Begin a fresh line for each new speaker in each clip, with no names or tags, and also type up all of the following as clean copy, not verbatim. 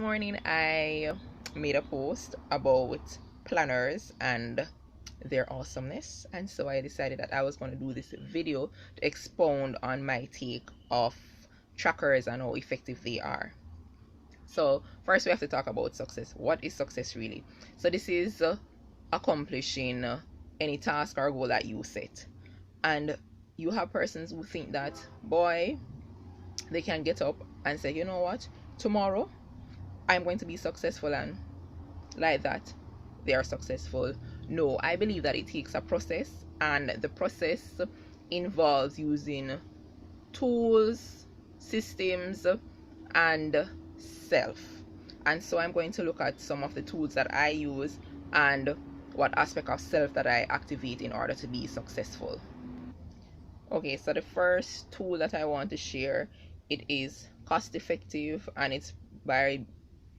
morning I made a post about planners and their awesomeness, and so I decided that I was going to do this video to expound on my take of trackers and how effective they are. So first we have to talk about success. What is success really? So this is accomplishing any task or goal that you set. And you have persons who think that, boy, they can get up and say, you know what, tomorrow I'm going to be successful, and like that they are successful. No, I believe that it takes a process, and the process involves using tools, systems, and self. And so I'm going to look at some of the tools that I use and what aspect of self that I activate in order to be successful. Okay, so the first tool that I want to share, it is cost effective, and it's by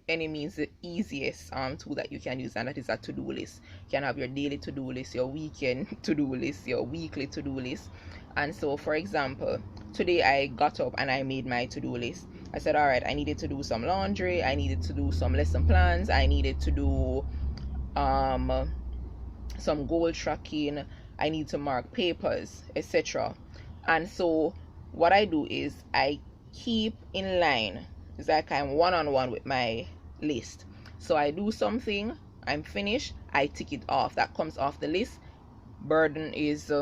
any means the easiest tool that you can use, and that is a to-do list. You can have your daily to-do list, your weekend to-do list, your weekly to-do list. And so for example, today I got up and I made my to-do list. I said, all right, I needed to do some laundry, I needed to do some lesson plans, I needed to do some goal tracking, I need to mark papers, etc. And so what I do is I keep in line. It's like I'm one-on-one with my list. So I do something, I'm finished, I tick it off. That comes off the list. Burden is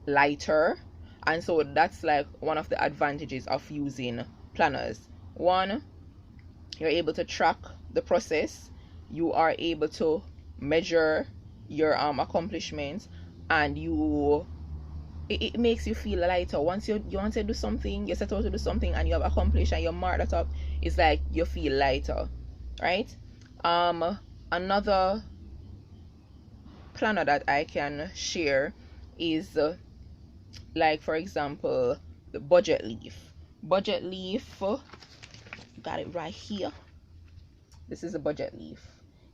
lighter. And so that's like one of the advantages of using planners. One, you're able to track the process, you are able to measure your accomplishments, and it makes you feel lighter. Once you want to do something, you set out to do something and you have accomplished and you mark that up, it's like you feel lighter, right? Another planner that I can share is like, for example, the Budget Leaf. Budget Leaf, got it right here. This is a Budget Leaf.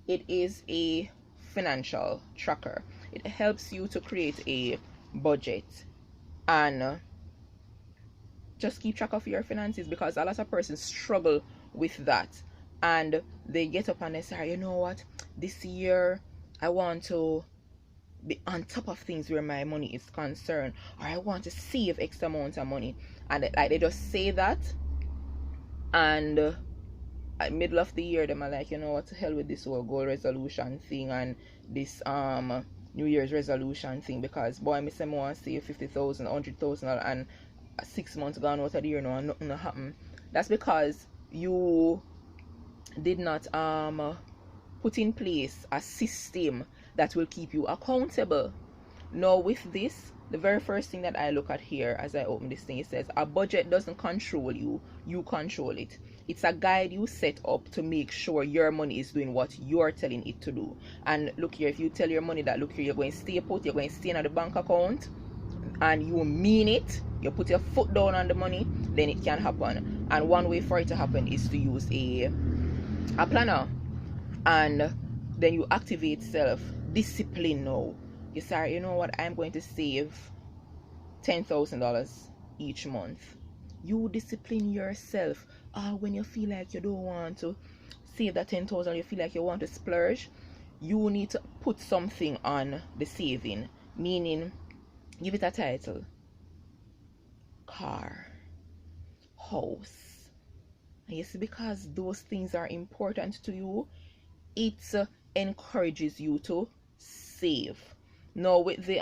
It is a financial tracker. It helps you to create a budget and just keep track of your finances, because a lot of persons struggle with that, and they get up and they say, you know what, this year I want to be on top of things where my money is concerned, or I want to save X amount of money, and they just say that, and at middle of the year them are like, you know what, to hell with this whole goal resolution thing and this New Year's resolution thing, because boy, me say I want to save 50,000, 100,000, and 6 months gone out of the year now and nothing happen. That's because you did not put in place a system that will keep you accountable. Now with this, the very first thing that I look at here as I open this thing, it says a budget doesn't control you, you control it. It's a guide you set up to make sure your money is doing what you're telling it to do. And look here, if you tell your money that, look here, you're going to stay put, you're going to stay in the bank account, and you mean it, you put your foot down on the money, then it can happen. And one way for it to happen is to use a planner, and then you activate self discipline. Now you say, you know what, I'm going to save $10,000 each month. You discipline yourself. When you feel like you don't want to save that 10,000, you feel like you want to splurge, you need to put something on the saving, meaning give it a title: car, house. And you see, because those things are important to you, it encourages you to save. Now with the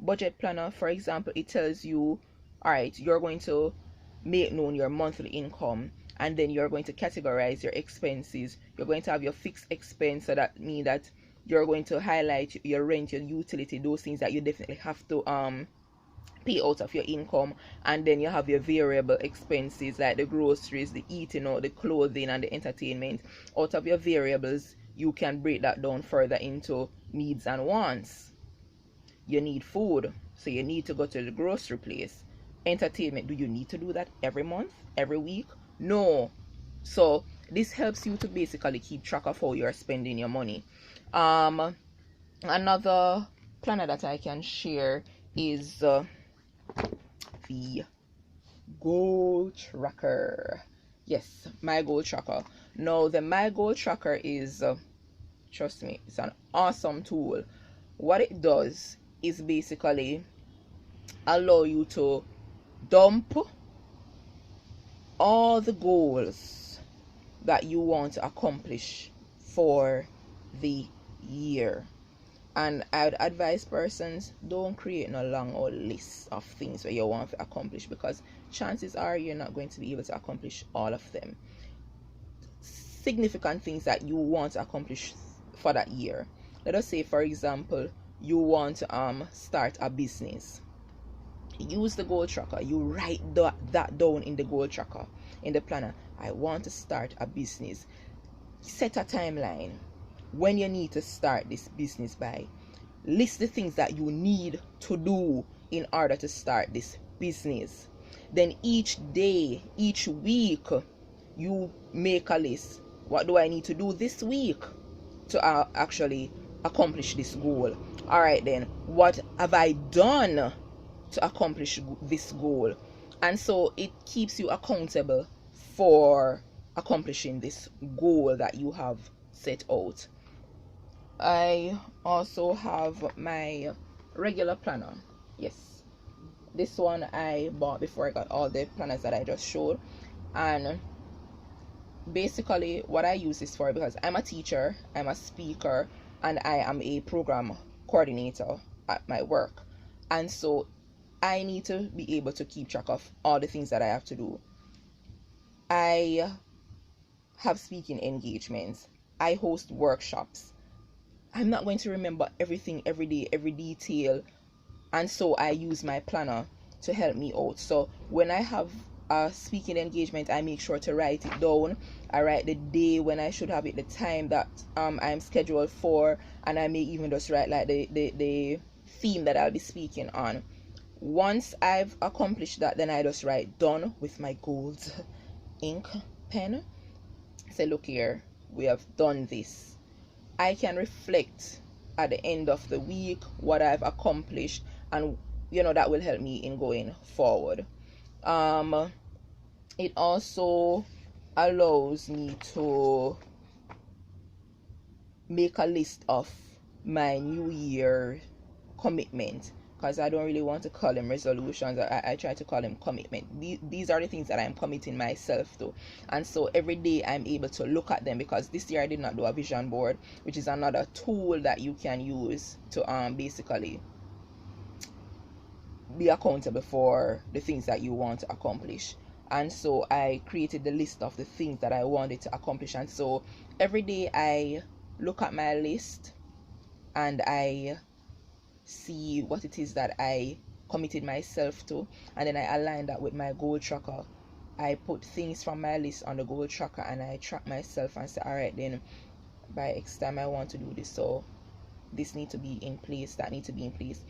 budget planner, for example, it tells you, all right, you're going to make known your monthly income, and then you're going to categorize your expenses. You're going to have your fixed expense, so that means that you're going to highlight your rent, your utility, those things that you definitely have to pay out of your income. And then you have your variable expenses like the groceries, the eating or the clothing and the entertainment. Out of your variables, you can break that down further into needs and wants. You need food, so you need to go to the grocery place. Entertainment, do you need to do that every month, every week? No. So this helps you to basically keep track of how you're spending your money. Another planner that I can share is the goal tracker. Yes, My Goal Tracker. Now, the My Goal Tracker is, trust me, it's an awesome tool. What it does is basically allow you to dump all the goals that you want to accomplish for the year. And I would advise persons, don't create no long old list of things that you want to accomplish, because chances are you're not going to be able to accomplish all of them. Significant things that you want to accomplish for that year. Let us say, for example, you want to start a business. Use the goal tracker. You write that down in the goal tracker, in the planner. I want to start a business. Set a timeline when you need to start this business by. List the things that you need to do in order to start this business. Then each day, each week, you make a list. What do I need to do this week to actually accomplish this goal? All right, then, what have I done to accomplish this goal? And so it keeps you accountable for accomplishing this goal that you have set out. I also have my regular planner. Yes, this one I bought before I got all the planners that I just showed. And basically what I use this for, because I'm a teacher, I'm a speaker, and I am a program coordinator at my work, and so I need to be able to keep track of all the things that I have to do. I have speaking engagements, I host workshops. I'm not going to remember everything every day, every detail, and so I use my planner to help me out. So when I have a speaking engagement, I make sure to write it down. I write the day when I should have it, the time that I'm scheduled for, and I may even just write like the theme that I'll be speaking on. Once I've accomplished that, then I just write done with my gold ink pen. Say, look here, we have done this. I can reflect at the end of the week what I've accomplished, and that will help me in going forward. It also allows me to make a list of my new year commitment, because I don't really want to call them resolutions. I try to call them commitment. These are the things that I'm committing myself to, and so every day I'm able to look at them, because this year I did not do a vision board, which is another tool that you can use to basically be accountable for the things that you want to accomplish. And so I created the list of the things that I wanted to accomplish, and so every day I look at my list and I see what it is that I committed myself to, and then I align that with my goal tracker. I put things from my list on the goal tracker, and I track myself and say, all right, then by X time I want to do this, so this need to be in place, that need to be in place,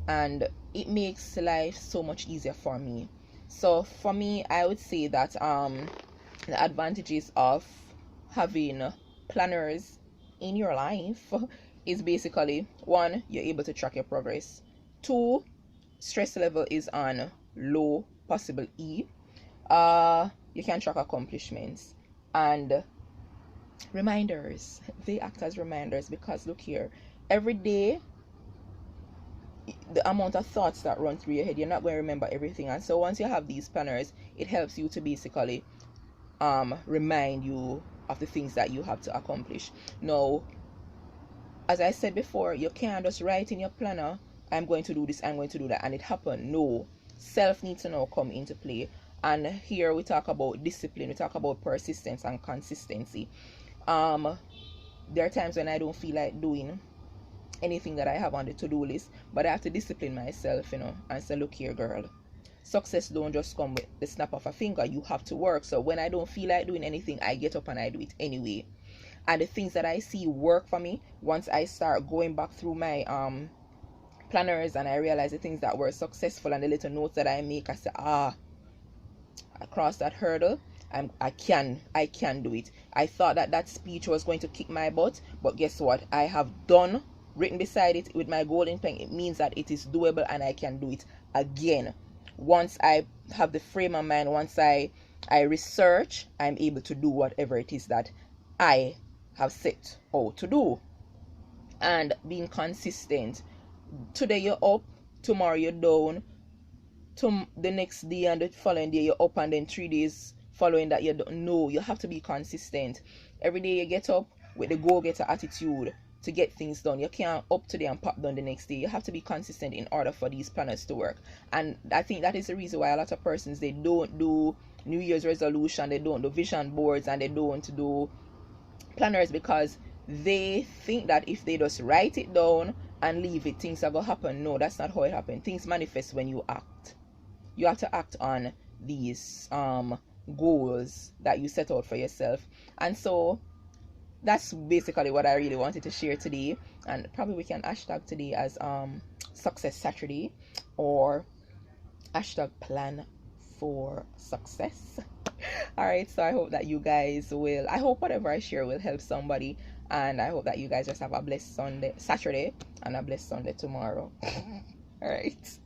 and it makes life so much easier for me. So for me, I would say that the advantages of having planners in your life is basically, one, you're able to track your progress. Two, stress level is on low, possible E. You can track accomplishments. And reminders, they act as reminders, because look here, every day the amount of thoughts that run through your head, you're not going to remember everything. And so once you have these planners, it helps you to basically remind you of the things that you have to accomplish. Now, as I said before, you can't just write in your planner, I'm going to do this, I'm going to do that, and it happened. No, self needs to now come into play. And here we talk about discipline, we talk about persistence and consistency. There are times when I don't feel like doing anything that I have on the to-do list, but I have to discipline myself, and say, look here, girl, success don't just come with the snap of a finger. You have to work. So when I don't feel like doing anything, I get up and I do it anyway. And the things that I see work for me, once I start going back through my planners and I realize the things that were successful and the little notes that I make, I say, I crossed that hurdle. I can do it. I thought that speech was going to kick my butt, but guess what? I have done, written beside it with my golden pen. It means that it is doable and I can do it again. Once I have the frame of mind, once I I research, I'm able to do whatever it is that I have set out to do. And being consistent. Today you're up, tomorrow you're down, the next day and the following day you're up, and then 3 days following that you don't know. You have to be consistent. Every day you get up with the go-getter attitude to get things done. You can't up today and pop down the next day. You have to be consistent in order for these planners to work. And I think that is the reason why a lot of persons, they don't do New Year's resolution, they don't do vision boards, and they don't do planners, because they think that if they just write it down and leave it, things are gonna happen. No, that's not how it happens. Things manifest when you act. You have to act on these goals that you set out for yourself. And so that's basically what I really wanted to share today. And probably we can hashtag today as Success Saturday, or hashtag Plan for Success. All right, so I hope that you guys will, I hope whatever I share will help somebody, and I hope that you guys just have a blessed Saturday, and a blessed Sunday tomorrow. All right.